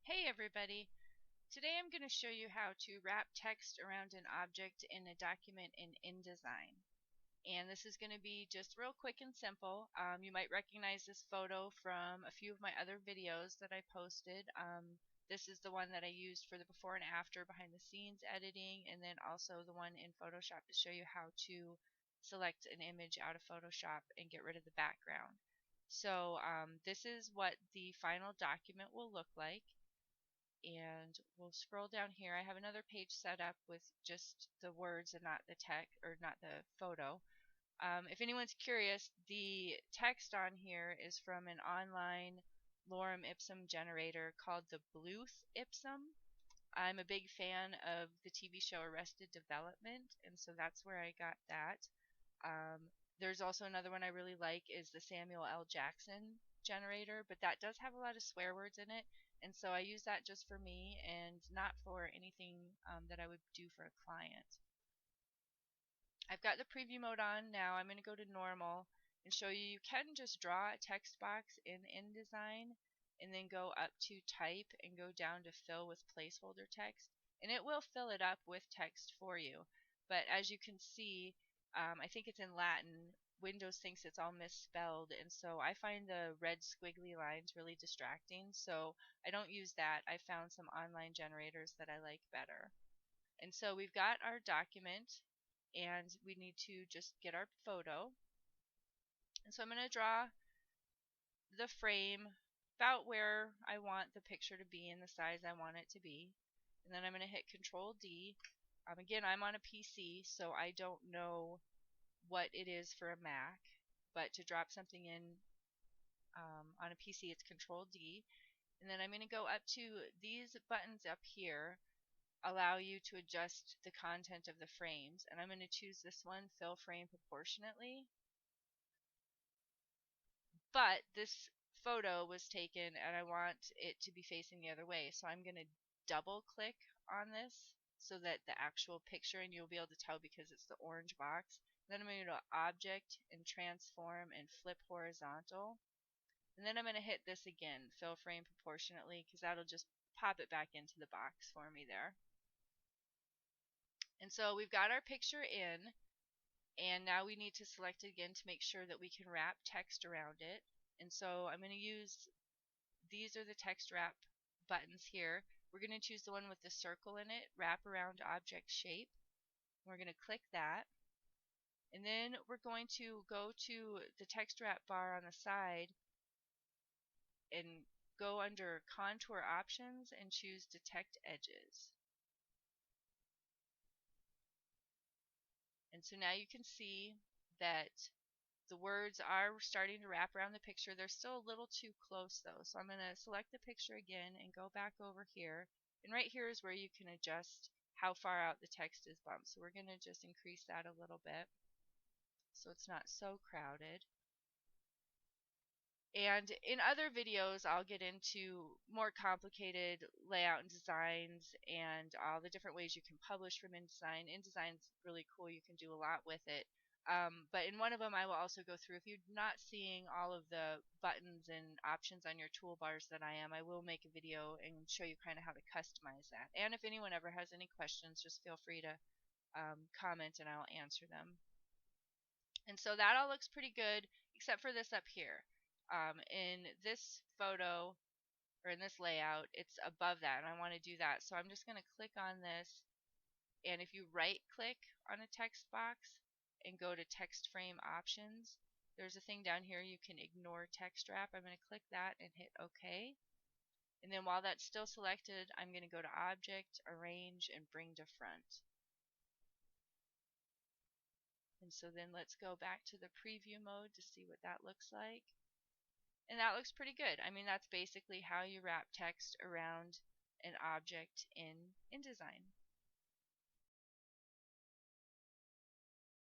Hey everybody! Today I'm going to show you how to wrap text around an object in a document in InDesign. And this is going to be just real quick and simple. You might recognize this photo from a few of my other videos that I posted. This is the one that I used for the before and after behind the scenes editing, and then also the one in Photoshop to show you how to select an image out of Photoshop and get rid of the background. So this is what the final document will look like. And we'll scroll down here. I have another page set up with just the words and not the text, or not the photo. If anyone's curious, the text on here is from an online lorem ipsum generator called the Bluth Ipsum. I'm a big fan of the TV show Arrested Development, and so that's where I got that. There's also another one I really like is the Samuel L. Jackson generator, but that does have a lot of swear words in it, and so I use that just for me and not for anything that I would do for a client. I've got the preview mode on now. I'm going to go to normal and show you can just draw a text box in InDesign and then go up to type and go down to fill with placeholder text, and it will fill it up with text for you. But as you can see, I think it's in Latin. Windows thinks it's all misspelled, and so I find the red squiggly lines really distracting, so I don't use that. I found some online generators that I like better. And so we've got our document, and we need to just get our photo. And so I'm going to draw the frame about where I want the picture to be and the size I want it to be. And then I'm going to hit Control D. Again, I'm on a PC, so I don't know what it is for a Mac, but to drop something in on a PC, it's Control D. And then I'm going to go up to these buttons up here, allow you to adjust the content of the frames, and I'm going to choose this one, Fill Frame Proportionately. But this photo was taken and I want it to be facing the other way, so I'm going to double click on this so that the actual picture, and you'll be able to tell because it's the orange box. Then I'm going to go to Object and Transform and Flip Horizontal. And then I'm going to hit this again, Fill Frame Proportionately, because that'll just pop it back into the box for me there. And so we've got our picture in, and now we need to select it again to make sure that we can wrap text around it. And so I'm going to use, these are the text wrap buttons here. We're going to choose the one with the circle in it, wrap around object shape. We're going to click that. And then we're going to go to the text wrap bar on the side and go under contour options and choose detect edges. And so now you can see that the words are starting to wrap around the picture. They're still a little too close though, so I'm going to select the picture again and go back over here. And right here is where you can adjust how far out the text is bumped. So we're going to just increase that a little bit so it's not so crowded. And in other videos, I'll get into more complicated layout and designs and all the different ways you can publish from InDesign. InDesign's really cool. You can do a lot with it. But in one of them, I will also go through, if you're not seeing all of the buttons and options on your toolbars that I am, I will make a video and show you kind of how to customize that. And if anyone ever has any questions, just feel free to comment and I'll answer them. And so that all looks pretty good, except for this up here. In this photo, or in this layout, it's above that, and I want to do that. So I'm just going to click on this, and if you right click on a text box and go to text frame options, there's a thing down here you can ignore text wrap. I'm going to click that and hit OK. And then while that's still selected, I'm going to go to Object, Arrange, and Bring to Front. And so then let's go back to the preview mode to see what that looks like. And that looks pretty good. I mean, that's basically how you wrap text around an object in InDesign.